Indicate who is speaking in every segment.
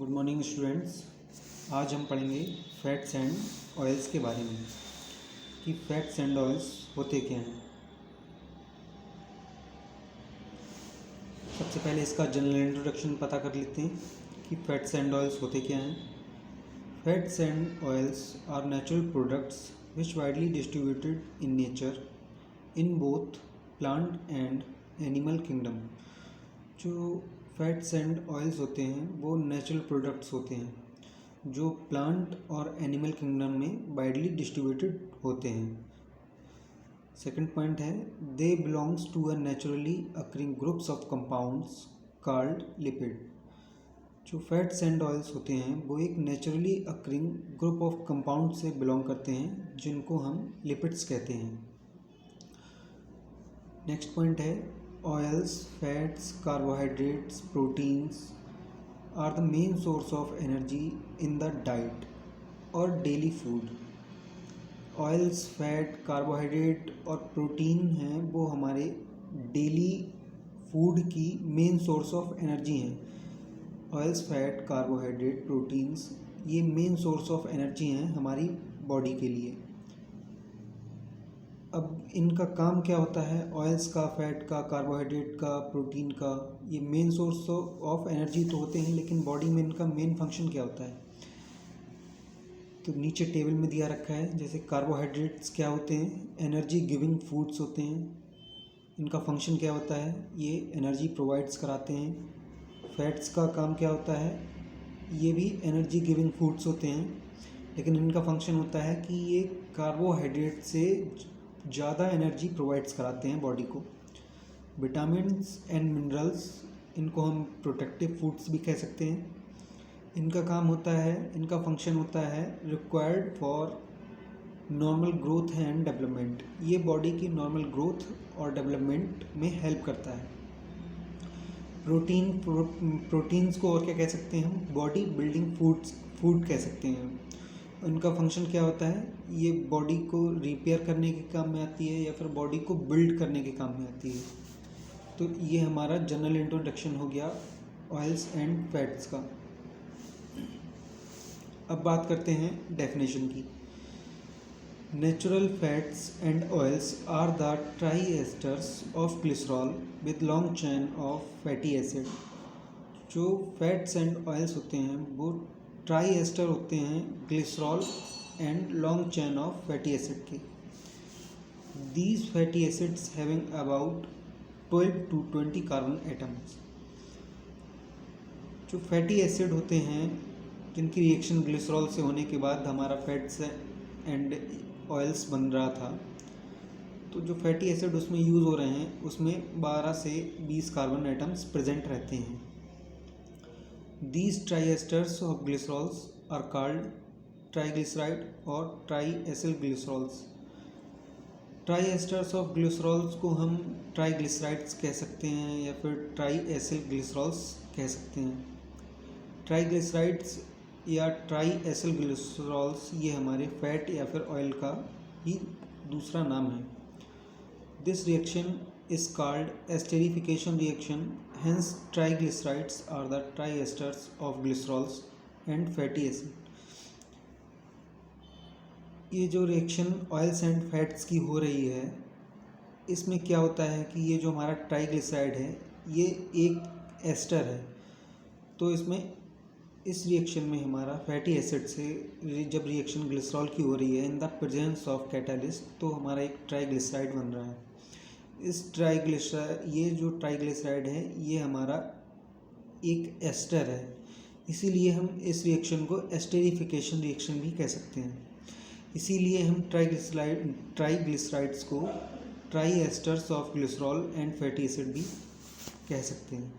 Speaker 1: Good morning students. आज हम पढ़ेंगे फैट्स एंड ऑयल्स के बारे में कि फैट्स एंड ऑयल्स होते क्या हैं। सबसे पहले इसका जनरल इंट्रोडक्शन पता कर लेते हैं कि फैट्स एंड ऑयल्स होते क्या हैं। Fats and oils are natural products which widely distributed in nature in both plant and animal kingdom. जो फैट्स एंड ऑयल्स होते हैं वो नेचुरल प्रोडक्ट्स होते हैं जो प्लांट और एनिमल किंगडम में वाइडली डिस्ट्रीब्यूटेड होते हैं। सेकंड पॉइंट है they belongs to a naturally occurring groups of compounds called lipid. जो फैट्स एंड ऑयल्स होते हैं वो एक naturally occurring group of compound से बिलोंग करते हैं जिनको हम लिपिड्स कहते हैं। नेक्स्ट पॉइंट है oils, fats, carbohydrates, proteins are the main source of energy in the diet or daily food. Oils, fat, carbohydrate और प्रोटीन हैं वो हमारे डेली फूड की मेन सोर्स ऑफ एनर्जी हैं। ऑयल्स, फैट, कार्बोहाइड्रेट, प्रोटीन्स ये main source of energy हैं हमारी body के लिए। अब इनका काम क्या होता है? ऑयल्स का, फैट का, कार्बोहाइड्रेट का, प्रोटीन का, ये मेन सोर्स ऑफ एनर्जी तो होते हैं, लेकिन बॉडी में इनका मेन फंक्शन क्या होता है? तो नीचे टेबल में दिया रखा है। जैसे कार्बोहाइड्रेट्स क्या होते हैं? एनर्जी गिविंग फूड्स होते हैं। इनका फंक्शन क्या होता है? ये एनर्जी प्रोवाइड्स कराते हैं। फैट्स का काम क्या होता है? ये भी एनर्जी गिविंग फूड्स होते हैं, लेकिन इनका फंक्शन होता है कि ये कार्बोहाइड्रेट से ज़्यादा एनर्जी प्रोवाइड्स कराते हैं बॉडी को। विटामिन्स एंड मिनरल्स, इनको हम प्रोटेक्टिव फूड्स भी कह सकते हैं। इनका काम होता है, इनका फंक्शन होता है required for normal growth and development. ये बॉडी की नॉर्मल ग्रोथ और डेवलपमेंट में हेल्प करता है। प्रोटीन्स को और क्या कह सकते हैं हम? बॉडी बिल्डिंग फूड कह सकते हैं। इनका फंक्शन क्या होता है? ये बॉडी को रिपेयर करने के काम में आती है या फिर बॉडी को बिल्ड करने के काम में आती है। तो ये हमारा जनरल इंट्रोडक्शन हो गया ऑयल्स एंड फैट्स का। अब बात करते हैं डेफिनेशन की। Natural fats and oils are the tri esters of glycerol with long chain of fatty acid. जो फैट्स एंड ऑयल्स होते हैं वो ट्राई एस्टर होते हैं glycerol and long chain of fatty acid के। These fatty acids having about 12 to 20 carbon atoms. जो fatty acid होते हैं जिनकी रिएक्शन ग्लिसरॉल से होने के बाद हमारा फैट्स एंड ऑयल्स बन रहा था, तो जो फैटी एसिड उसमें यूज़ हो रहे हैं उसमें 12 से 20 कार्बन एटम्स प्रेजेंट रहते हैं। These triesters of glycerols are called triglyceride और triacyl glycerols। Triesters of glycerols को हम ट्राइग्लिसराइड्स कह सकते हैं या फिर triacyl glycerols कह सकते हैं। ट्राइग्लिसराइड्स या triacyl glycerols ये हमारे फैट या फिर ऑयल का ही दूसरा नाम है। This reaction is called esterification reaction. Hence triglycerides are the triesters of glycerols and fatty acid। ये जो रिएक्शन ऑयल्स एंड फैट्स की हो रही है इसमें क्या होता है कि ये जो हमारा ट्राइग्लिसराइड है ये एक एस्टर है। तो इसमें इस रिएक्शन में हमारा फैटी एसिड से जब रिएक्शन ग्लिसरॉल की हो रही है in the presence of catalyst, तो हमारा एक ट्राइग्लिसराइड बन रहा है। ये जो ट्राइग्लिसराइड है ये हमारा एक एस्टर है, इसीलिए हम इस रिएक्शन को एस्टेरिफिकेशन रिएक्शन भी कह सकते हैं। इसीलिए हम ट्राइग्लिसराइड्स को tri esters of glycerol and fatty acid भी कह सकते हैं।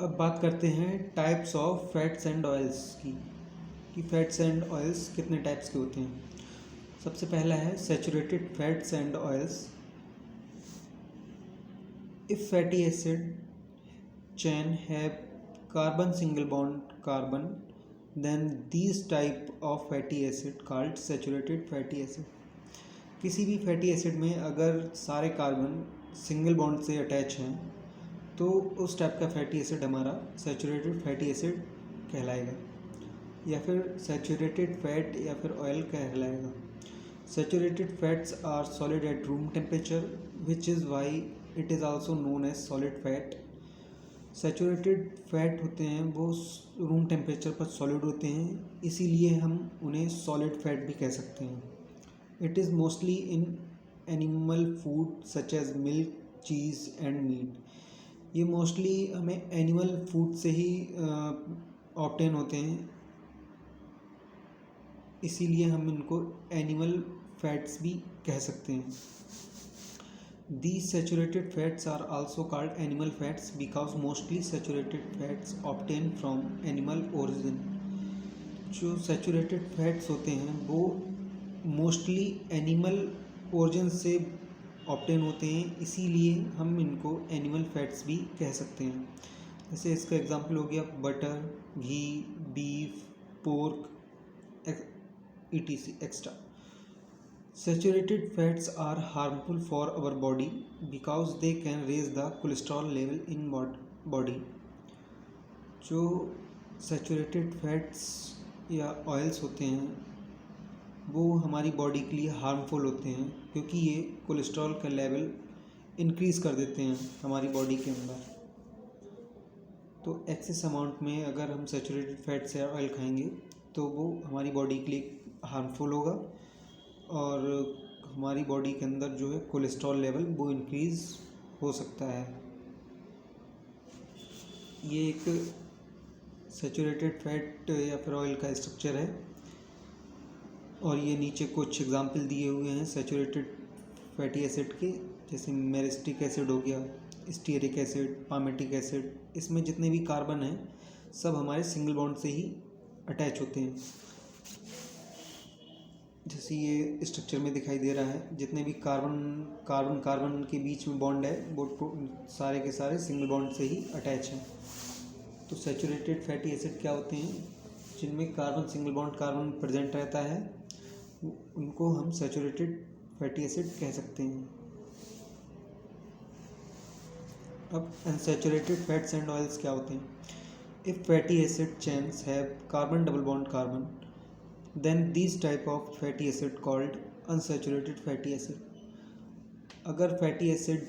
Speaker 1: अब बात करते हैं types of fats and oils की कि फैट्स एंड ऑयल्स कितने टाइप्स के होते हैं। सबसे पहला है saturated fats and oils. If fatty acid chain have carbon single bond carbon, then these type of fatty acid called saturated fatty acid. किसी भी फैटी एसिड में अगर सारे कार्बन सिंगल बॉन्ड से अटैच हैं तो उस टाइप का फैटी एसिड हमारा सैचुरेटेड फैटी एसिड कहलाएगा, या फिर सैचुरेटेड फैट या फिर ऑयल कहलाएगा। Saturated fats are solid at room temperature which is why it is also known as solid fat. Saturated fat होते हैं वो रूम टेम्परेचर पर सॉलिड होते हैं, इसीलिए हम उन्हें सॉलिड फैट भी कह सकते हैं। It is mostly in animal food such as milk, cheese and meat. ये मोस्टली हमें एनिमल फूड से ही ऑब्टेन होते हैं, इसीलिए हम इनको एनिमल फैट्स भी कह सकते हैं। These saturated fats are also called animal fats because mostly saturated fats obtained from animal origin। जो saturated fats होते हैं वो mostly animal origin से obtain होते हैं, इसीलिए हम इनको animal fats भी कह सकते हैं। जैसे इसका एग्जाम्पल हो गया butter, ghee, beef, pork etc extra. Saturated fats are harmful for our body because they can raise the cholesterol level in body। जो सैचुरेटेड फैट्स या ऑयल्स होते हैं वो हमारी बॉडी के लिए हार्मफुल होते हैं, क्योंकि ये कोलेस्ट्रॉल का लेवल इंक्रीज़ कर देते हैं हमारी बॉडी के अंदर। तो एक्सेस अमाउंट में अगर हम सैचुरेटेड फैट्स या ऑयल खाएंगे तो वो हमारी बॉडी के लिए हार्मफुल होगा और हमारी बॉडी के अंदर जो है कोलेस्ट्रॉल लेवल वो इंक्रीज़ हो सकता है। ये एक सैचुरेटेड फैट या फिर ऑयल का स्ट्रक्चर है, और ये नीचे कुछ एग्जांपल दिए हुए हैं सैचुरेटेड फैटी एसिड के, जैसे मेरिस्टिक एसिड हो गया, स्टीयरिक एसिड, पामेटिक एसिड। इसमें जितने भी कार्बन हैं सब हमारे सिंगल बॉन्ड से ही अटैच होते हैं। जैसे ये स्ट्रक्चर में दिखाई दे रहा है, जितने भी कार्बन के बीच में बॉन्ड है वो सारे के सारे सिंगल बॉन्ड से ही अटैच हैं। तो सैचुरेटेड फैटी एसिड क्या होते हैं? जिनमें सिंगल बॉन्ड कार्बन प्रेजेंट रहता है उनको हम सैचुरेटेड फैटी एसिड कह सकते हैं। अब अनसैचुरेटेड फैट्स एंड ऑयल्स क्या होते हैं? If fatty acid chains have carbon double bond carbon then these type of fatty acid called unsaturated fatty acid। अगर फैटी एसिड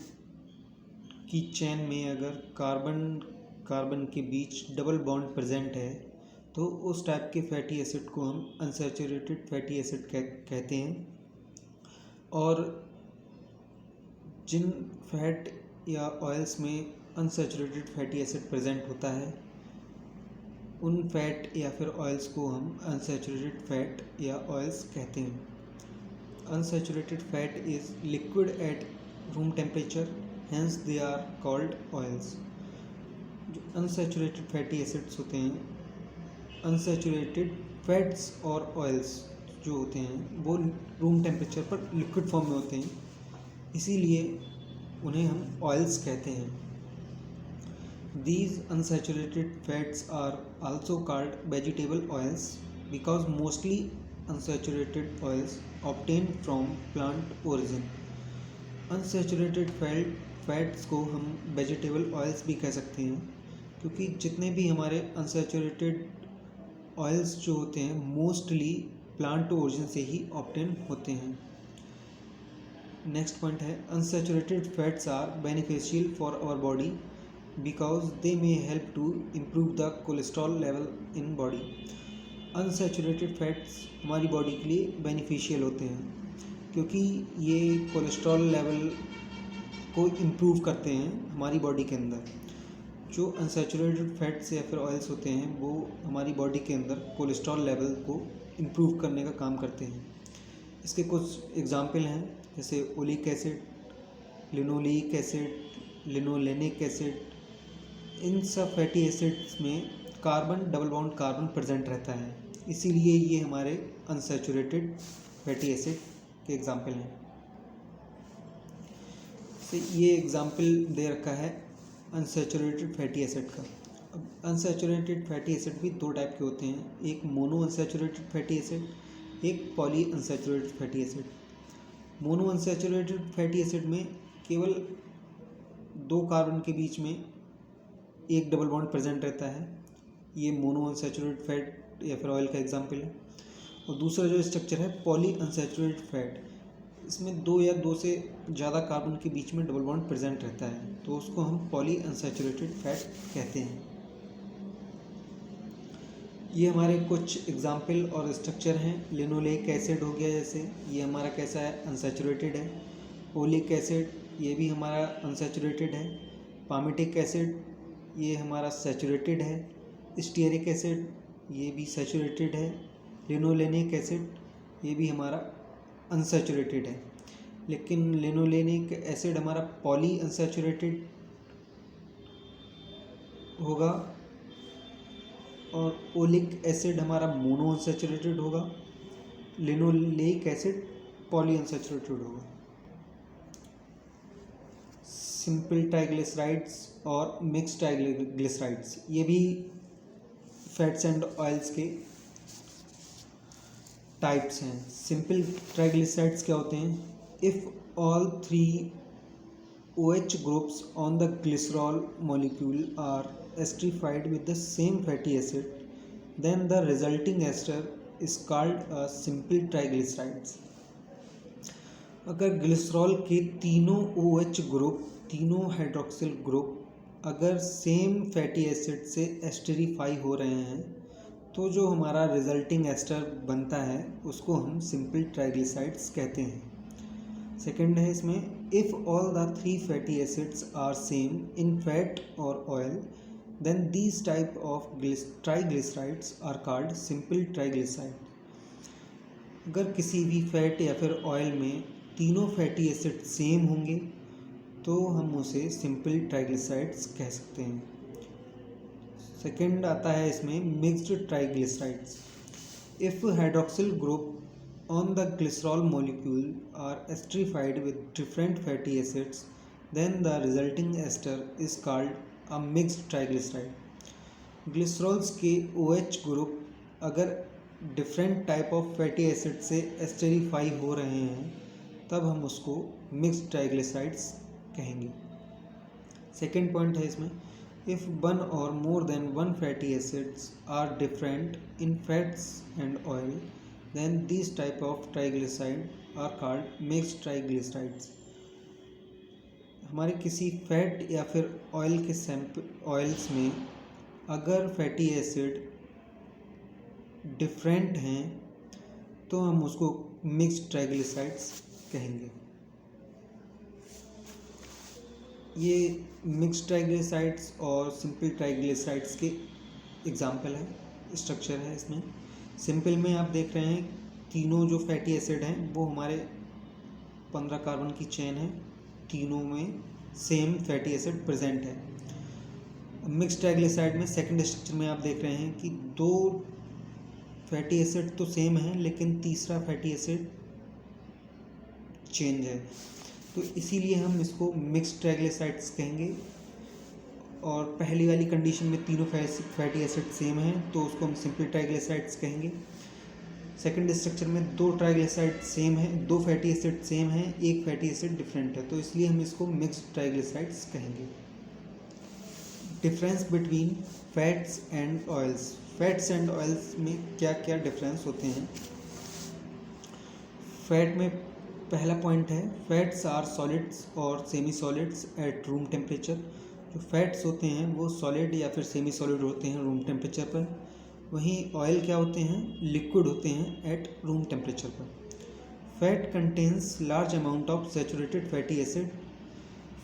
Speaker 1: की चेन में अगर कार्बन के बीच डबल बॉन्ड प्रेजेंट है तो उस टाइप के फैटी एसिड को हम अनसैचुरेटेड फैटी एसिड कहते हैं। और जिन फैट या ऑयल्स में अनसैचुरेटेड फैटी एसिड प्रेजेंट होता है उन फैट या फिर ऑयल्स को हम अनसैचुरेटेड फैट या ऑयल्स कहते हैं। Unsaturated fat is liquid at room temperature, hence they are called oils. जो अनसैचुरेटेड फैटी एसिड्स होते हैं, अनसैचुरेटेड फैट्स और ऑयल्स जो होते हैं वो रूम टेम्परेचर पर लिक्विड फॉर्म में होते हैं, इसीलिए उन्हें हम ऑयल्स कहते हैं। These unsaturated fats are also called vegetable oils because mostly unsaturated oils obtained from plant origin। Unsaturated fats को हम vegetable oils भी कह सकते हैं, क्योंकि जितने भी हमारे unsaturated oils जो होते हैं मोस्टली प्लांट ओरिजिन से ही ऑब्टेन होते हैं। नेक्स्ट पॉइंट है unsaturated fats are beneficial for our body because they may help to improve the cholesterol level in body। Unsaturated fats हमारी बॉडी के लिए बेनिफिशियल होते हैं क्योंकि ये कोलेस्ट्रॉल लेवल को इम्प्रूव करते हैं हमारी बॉडी के अंदर। जो अनसैचुरेटेड फैट्स या फिर ऑयल्स होते हैं वो हमारी बॉडी के अंदर कोलेस्ट्रॉल लेवल को इम्प्रूव करने का काम करते हैं। इसके कुछ एग्जाम्पल हैं, जैसे oleic acid, linoleic acid, linolenic acid. इन सब फैटी एसिड्स में डबल बॉन्ड कार्बन प्रेजेंट रहता है, इसीलिए ये हमारे अनसैचुरेटेड फैटी एसिड के एग्जाम्पल हैं। तो ये एग्जाम्पल दे रखा है अनसैचुरेटेड फैटी एसिड का। अब अनसैचुरेटेड फैटी एसिड भी दो टाइप के होते हैं, एक मोनो अनसैचुरेटेड फैटी एसिड, एक poly unsaturated fatty acid. Mono unsaturated fatty acid में केवल दो कार्बन के बीच में एक डबल बॉन्ड प्रेजेंट रहता है, ये मोनो अनसैचुरेटेड फैट या फिर ऑयल का एग्जांपल है। और दूसरा जो स्ट्रक्चर है पॉली अनसैचुरेटेड फैट, इसमें दो या दो से ज़्यादा कार्बन के बीच में डबल बॉन्ड प्रेजेंट रहता है, तो उसको हम पॉली अनसैचुरेटेड फैट कहते हैं। ये हमारे कुछ एग्जाम्पल और स्ट्रक्चर हैं। लिनोलेइक एसिड हो गया, जैसे ये हमारा कैसा है, अनसैचुरेटेड है। ओलिक एसिड, ये भी हमारा अनसैचुरेटेड है। पामिटिक एसिड, ये हमारा सैचुरेटेड है। स्टीयरिक एसिड, ये भी सैचुरेटेड है। लिनोलेनिक एसिड, ये भी हमारा अनसैचुरेटेड है। लेकिन लिनोलेनिक एसिड हमारा पॉली अनसैचुरेटेड होगा और ओलिक एसिड हमारा मोनो अनसैचुरेटेड होगा। लिनोलेइक एसिड पॉली अनसैचुरेटेड होगा। सिंपल ट्राइग्लिसराइड्स और मिक्स ट्राइग्लिसराइड्स, ये भी फैट्स एंड ऑयल्स के टाइप्स हैं। सिंपल ट्राइग्लिसराइड्स क्या होते हैं? If all 3 OH groups on the glycerol molecule are esterified with the same fatty acid, then the resulting ester is called a simple triglycerides. अगर glycerol के तीनों OH group, तीनों hydroxyl group अगर same fatty acid से एस्टरीफाई हो रहे हैं, तो जो हमारा रिजल्टिंग एस्टर बनता है उसको हम सिंपल ट्राइग्लिसराइड्स कहते हैं। सेकेंड है इसमें, if all the 3 fatty acids are same in fat or oil, then these type of triglycerides are called simple triglyceride. अगर किसी भी फैट या फिर ऑयल में तीनों फैटी एसिड सेम होंगे तो हम उसे सिंपल ट्राइग्लिसराइड्स कह सकते हैं। सेकेंड आता है इसमें mixed triglycerides. If hydroxyl group on the glycerol molecule are esterified with different fatty acids, then the resulting ester is called a mixed triglyceride. Glycerols के OH ग्रुप अगर different type of fatty acid से esterify हो रहे हैं तब हम उसको mixed triglycerides कहेंगे। सेकेंड पॉइंट है इसमें, if one or more than one fatty acids are different in fats and oil, then these type of triglyceride are called mixed triglycerides. हमारे किसी फैट या फिर ऑयल के ऑयल्स में अगर फैटी एसिड डिफरेंट हैं तो हम उसको मिक्स्ड ट्राइग्लिसराइड्स कहेंगे। ये मिक्स्ड ट्राइग्लिसराइड्स और सिंपल ट्राइग्लिसराइड्स के एग्जाम्पल है, स्ट्रक्चर है इसमें। सिंपल में आप देख रहे हैं तीनों जो फैटी एसिड हैं वो हमारे 15 कार्बन की चेन है, तीनों में सेम फैटी एसिड प्रेजेंट है। मिक्स्ड ट्राइग्लिसराइड में सेकंड स्ट्रक्चर में आप देख रहे हैं कि 2 फैटी एसिड तो सेम है लेकिन तीसरा फैटी एसिड चेंज है, तो इसीलिए हम इसको मिक्स्ड ट्राइग्लिसराइड्स कहेंगे। और पहली वाली कंडीशन में तीनों फैटी एसिड सेम हैं तो उसको हम सिंपल ट्राइग्लिसराइड्स कहेंगे। सेकंड स्ट्रक्चर में 2 ट्राइग्लिसराइड सेम है, 2 फैटी एसिड सेम है, एक फैटी एसिड डिफरेंट है, तो इसलिए हम इसको मिक्स्ड ट्राइग्लिसराइड्स कहेंगे। Difference between fats and oils. Fats and oils में क्या क्या डिफरेंस होते हैं? फैट में पहला पॉइंट है, फैट्स आर सॉलिड्स और semi solids eight room temperature. जो फैट्स होते हैं वो सॉलिड या फिर सेमी सॉलिड होते हैं रूम टेम्परेचर पर, वहीं ऑयल क्या होते हैं, लिक्विड होते हैं एट रूम टेम्परेचर पर। Fat contains large amount of saturated fatty acid.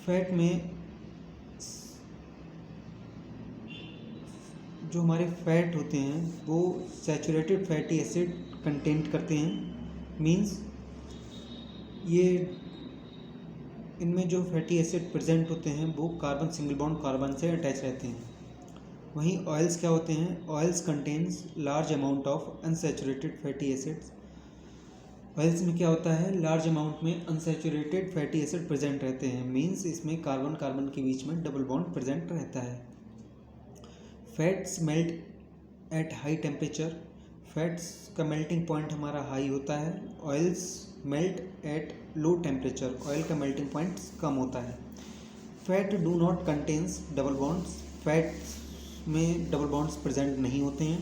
Speaker 1: Fat में जो हमारे फैट होते हैं वो सैचुरेटेड फैटी एसिड कंटेंट करते हैं, मीन्स ये इनमें जो फैटी एसिड प्रेजेंट होते हैं वो कार्बन सिंगल बॉन्ड कार्बन से अटैच रहते हैं। वहीं ऑयल्स क्या होते हैं, oils contains large amount of unsaturated fatty acids. Oils में क्या होता है, लार्ज अमाउंट में अनसैचुरेटेड फैटी एसिड प्रेजेंट रहते हैं, मीन्स इसमें कार्बन कार्बन के बीच में डबल बॉन्ड प्रेजेंट रहता है। Fats melt at high temperature. Fats का मेल्टिंग पॉइंट हमारा हाई होता है। Oils melt at low temperature. Oil का मेल्टिंग पॉइंट कम होता है। Fat do not contains double bonds. Fats में डबल बॉन्ड्स प्रेजेंट नहीं होते हैं।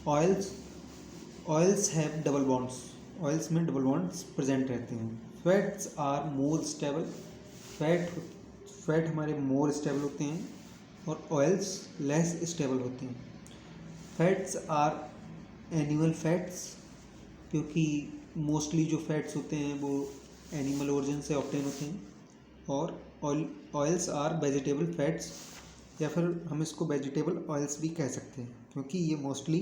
Speaker 1: Oils have double bonds, oils में डबल बॉन्ड्स प्रेजेंट रहते हैं। Fats are more stable, fat हमारे मोर स्टेबल होते हैं और ऑयल्स लेस स्टेबल होते हैं। फैट्स आर एनिमल फैट्स, क्योंकि मोस्टली जो फैट्स होते हैं वो एनिमल ओरिजिन से ऑब्टेन होते हैं। और ऑयल्स आर वेजिटेबल फैट्स, या फिर हम इसको वेजिटेबल ऑयल्स भी कह सकते हैं, क्योंकि ये मोस्टली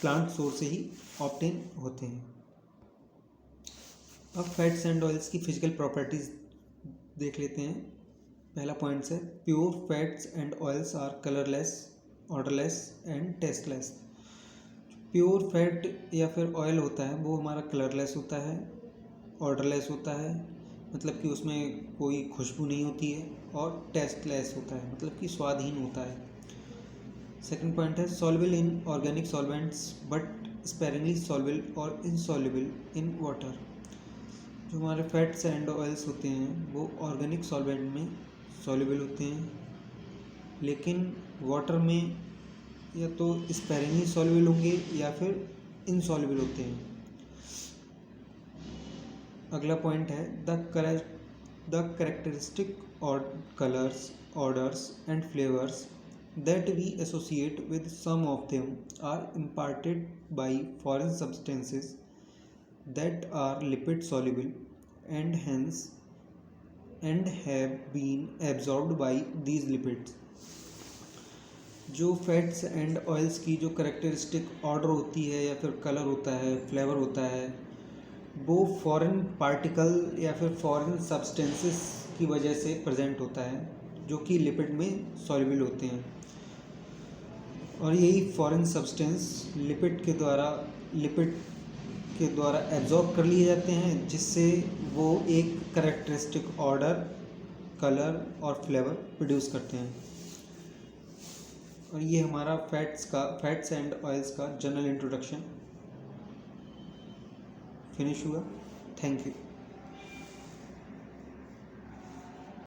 Speaker 1: प्लांट सोर्स से ही ऑब्टेन होते हैं। अब फैट्स एंड ऑयल्स की फिजिकल प्रॉपर्टीज देख लेते हैं। पहला पॉइंट है pure fats and oils are colourless, odourless and tasteless. Pure fat या फिर ऑयल होता है वो हमारा कलरलेस होता है, ऑडरलेस होता है, मतलब कि उसमें कोई खुशबू नहीं होती है, और टेस्टलेस होता है, मतलब कि स्वादहीन होता है। सेकंड पॉइंट है soluble in organic solvents but sparingly soluble और इनसॉल्युबल इन वाटर। जो हमारे फैट्स एंड ऑयल्स होते हैं वो ऑर्गेनिक सॉल्वेंट में सॉल्युबल होते हैं, लेकिन वाटर में या तो स्पेरिंगली सॉल्युबल होंगे या फिर इनसॉल्युबल होते हैं। अगला पॉइंट है द करेक्टरिस्टिक और colours, orders and flavours that we associate with some of them are imparted by foreign substances that are lipid soluble and hence and have been absorbed by these lipids। जो fats and oils की जो characteristic order होती है या फिर colour होता है, flavour होता है, वो फॉरेन पार्टिकल या फिर फॉरेन सब्सटेंसेस की वजह से प्रेजेंट होता है, जो कि लिपिड में सॉल्युबल होते हैं। और यही फॉरेन सब्सटेंस लिपिड के द्वारा एब्जॉर्ब कर लिए जाते हैं, जिससे वो एक करेक्टरिस्टिक ऑर्डर, कलर और फ्लेवर प्रोड्यूस करते हैं। और ये हमारा फैट्स एंड ऑयल्स का जनरल इंट्रोडक्शन फिनिश हुआ। Thank you.